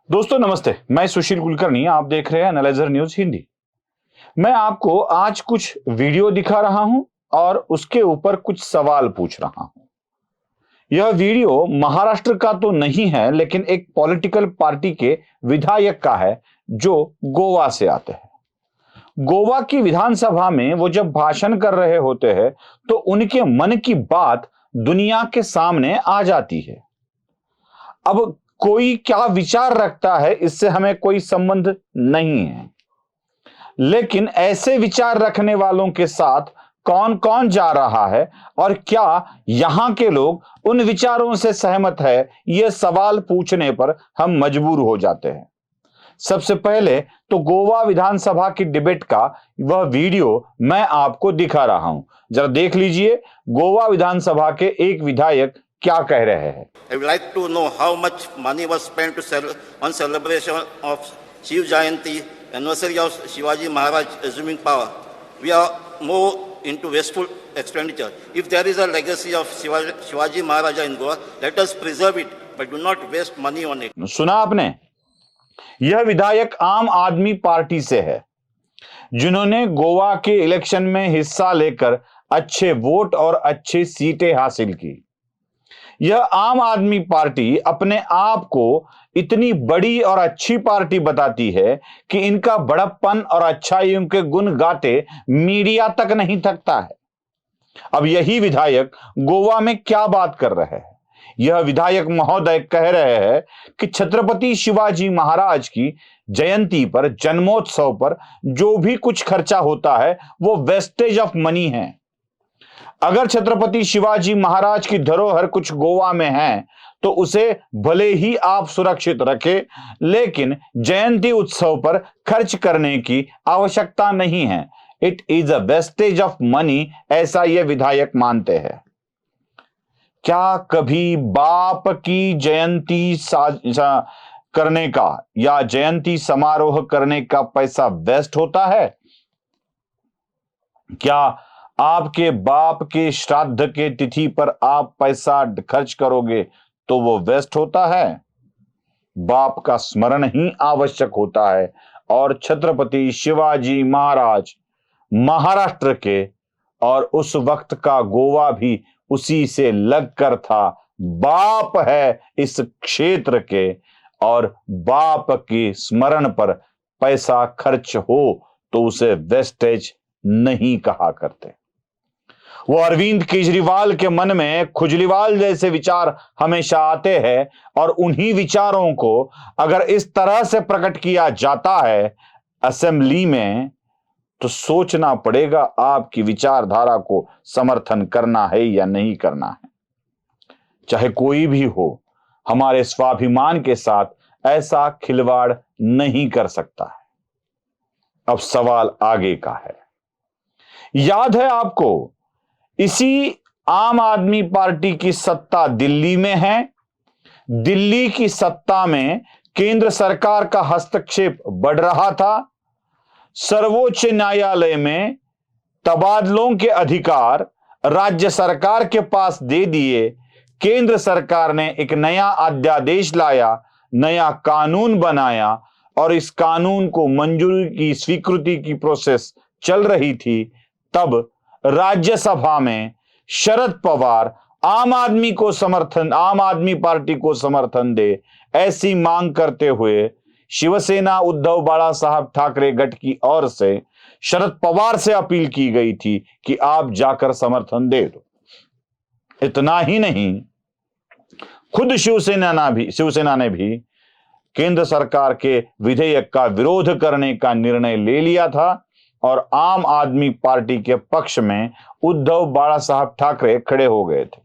दोस्तों नमस्ते, मैं सुशील कुलकर्णी। आप देख रहे हैं एनालाइजर न्यूज हिंदी। मैं आपको आज कुछ वीडियो दिखा रहा हूं और उसके ऊपर कुछ सवाल पूछ रहा हूं। यह वीडियो महाराष्ट्र का तो नहीं है, लेकिन एक पॉलिटिकल पार्टी के विधायक का है जो गोवा से आते हैं। गोवा की विधानसभा में वो जब भाषण कर रहे होते हैं तो उनके मन की बात दुनिया के सामने आ जाती है। अब कोई क्या विचार रखता है इससे हमें कोई संबंध नहीं है, लेकिन ऐसे विचार रखने वालों के साथ कौन कौन जा रहा है और क्या यहां के लोग उन विचारों से सहमत है, यह सवाल पूछने पर हम मजबूर हो जाते हैं। सबसे पहले तो गोवा विधानसभा की डिबेट का वह वीडियो मैं आपको दिखा रहा हूं, जरा देख लीजिए गोवा विधानसभा के एक विधायक क्या कह रहे हैं। I would like to know how much money was spent on celebration of Shiv Jayanti, anniversary of Shivaji Maharaj assuming power. We are more into wasteful expenditure. If there is a legacy of Shivaji Maharaja in Goa, let us preserve it, but do not waste money on it. सुना आपने? यह विधायक आम आदमी party से है, जिन्होंने गोवा के इलेक्शन में हिस्सा लेकर अच्छे वोट और अच्छी सीटें हासिल की। यह आम आदमी पार्टी अपने आप को इतनी बड़ी और अच्छी पार्टी बताती है कि इनका बड़प्पन और अच्छाइयों के गुण गाते मीडिया तक नहीं थकता है। अब यही विधायक गोवा में क्या बात कर रहे हैं? यह विधायक महोदय कह रहे हैं कि छत्रपति शिवाजी महाराज की जयंती पर, जन्मोत्सव पर जो भी कुछ खर्चा होता है वो वेस्टेज ऑफ मनी है। अगर छत्रपति शिवाजी महाराज की धरोहर कुछ गोवा में है तो उसे भले ही आप सुरक्षित रखें, लेकिन जयंती उत्सव पर खर्च करने की आवश्यकता नहीं है। It is a wastage of money, ऐसा यह विधायक मानते हैं। क्या कभी बाप की जयंती करने का या जयंती समारोह करने का पैसा वेस्ट होता है? क्या आपके बाप के श्राद्ध के तिथि पर आप पैसा खर्च करोगे तो वो वेस्ट होता है? बाप का स्मरण ही आवश्यक होता है। और छत्रपति शिवाजी महाराज महाराष्ट्र के और उस वक्त का गोवा भी उसी से लगकर था। बाप है इस क्षेत्र के और बाप के स्मरण पर पैसा खर्च हो तो उसे वेस्टेज नहीं कहा करते। वो अरविंद केजरीवाल के मन में खुजलीवाल जैसे विचार हमेशा आते हैं और उन्हीं विचारों को अगर इस तरह से प्रकट किया जाता है असेंबली में तो सोचना पड़ेगा आपकी विचारधारा को समर्थन करना है या नहीं करना है। चाहे कोई भी हो, हमारे स्वाभिमान के साथ ऐसा खिलवाड़ नहीं कर सकता है। अब सवाल आगे का है। याद है आपको, इसी आम आदमी पार्टी की सत्ता दिल्ली में है। दिल्ली की सत्ता में केंद्र सरकार का हस्तक्षेप बढ़ रहा था। सर्वोच्च न्यायालय में तबादलों के अधिकार राज्य सरकार के पास दे दिए। केंद्र सरकार ने एक नया अध्यादेश लाया, नया कानून बनाया और इस कानून को मंजूरी की, स्वीकृति की प्रोसेस चल रही थी। तब राज्यसभा में शरद पवार आम आदमी पार्टी को समर्थन दे, ऐसी मांग करते हुए शिवसेना उद्धव बाला साहब ठाकरे गठ की ओर से शरद पवार से अपील की गई थी कि आप जाकर समर्थन दे दो। इतना ही नहीं, खुद शिवसेना ने भी केंद्र सरकार के विधेयक का विरोध करने का निर्णय ले लिया था और आम आदमी पार्टी के पक्ष में उद्धव बाला साहब ठाकरे खड़े हो गए थे।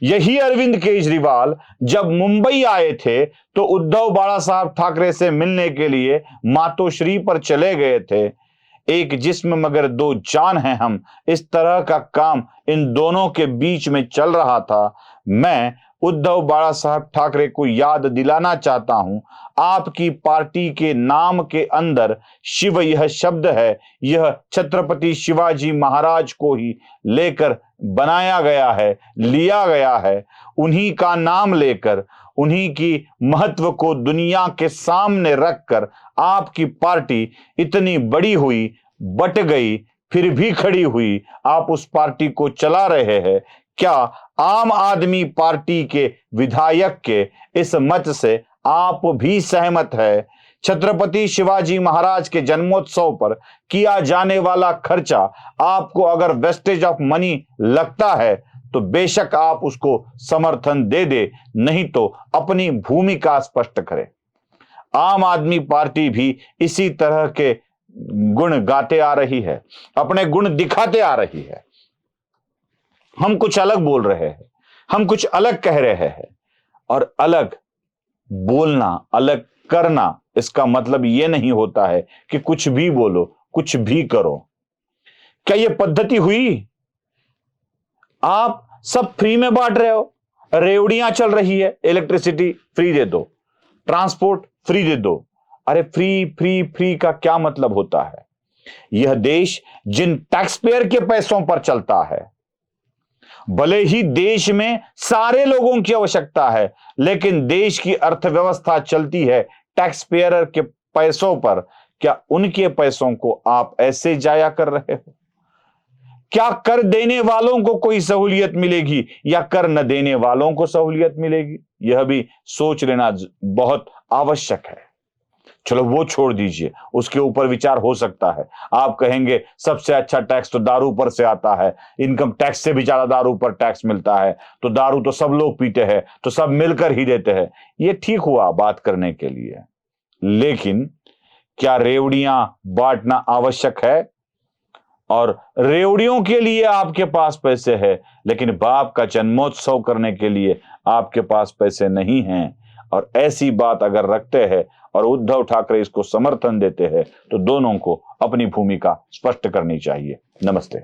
यही अरविंद केजरीवाल जब मुंबई आए थे तो उद्धव बाला साहब ठाकरे से मिलने के लिए मातोश्री पर चले गए थे। एक जिस्म मगर दो जान हैं हम, इस तरह का काम इन दोनों के बीच में चल रहा था। मैं उद्धव बाला साहब ठाकरे को याद दिलाना चाहता हूं, आपकी पार्टी के नाम के अंदर शिव यह शब्द है, यह छत्रपति शिवाजी महाराज को ही लेकर बनाया गया है, लिया गया है। उन्हीं का नाम लेकर, उन्हीं की महत्व को दुनिया के सामने रखकर आपकी पार्टी इतनी बड़ी हुई, बट गई, फिर भी खड़ी हुई। आप उस पार्टी को चला रहे हैं। क्या आम आदमी पार्टी के विधायक के इस मत से आप भी सहमत है? छत्रपति शिवाजी महाराज के जन्मोत्सव पर किया जाने वाला खर्चा आपको अगर वेस्टेज ऑफ मनी लगता है तो बेशक आप उसको समर्थन दे दे, नहीं तो अपनी भूमिका स्पष्ट करें। आम आदमी पार्टी भी इसी तरह के गुण गाते आ रही है, अपने गुण दिखाते आ रही है। हम कुछ अलग बोल रहे हैं, हम कुछ अलग कह रहे हैं, और अलग बोलना, अलग करना, इसका मतलब यह नहीं होता है कि कुछ भी बोलो, कुछ भी करो। क्या यह पद्धति हुई? आप सब फ्री में बांट रहे हो, रेवड़ियां चल रही है, इलेक्ट्रिसिटी फ्री दे दो, ट्रांसपोर्ट फ्री दे दो। अरे फ्री फ्री फ्री का क्या मतलब होता है? यह देश जिन टैक्स पेयर के पैसों पर चलता है, भले ही देश में सारे लोगों की आवश्यकता है, लेकिन देश की अर्थव्यवस्था चलती है टैक्स पेयर के पैसों पर। क्या उनके पैसों को आप ऐसे जाया कर रहे हो? क्या कर देने वालों को कोई सहूलियत मिलेगी या कर न देने वालों को सहूलियत मिलेगी? यह भी सोच लेना बहुत आवश्यक है। चलो वो छोड़ दीजिए, उसके ऊपर विचार हो सकता है। आप कहेंगे सबसे अच्छा टैक्स तो दारू पर से आता है, इनकम टैक्स से भी ज्यादा दारू पर टैक्स मिलता है, तो दारू तो सब लोग पीते हैं, तो सब मिलकर ही देते हैं। ये ठीक हुआ बात करने के लिए, लेकिन क्या रेवड़ियां बांटना आवश्यक है? और रेवड़ियों के लिए आपके पास पैसे है, लेकिन बाप का जन्मोत्सव करने के लिए आपके पास पैसे नहीं हैं। और ऐसी बात अगर रखते हैं और उद्धव ठाकरे इसको समर्थन देते हैं, तो दोनों को अपनी भूमिका स्पष्ट करनी चाहिए। नमस्ते।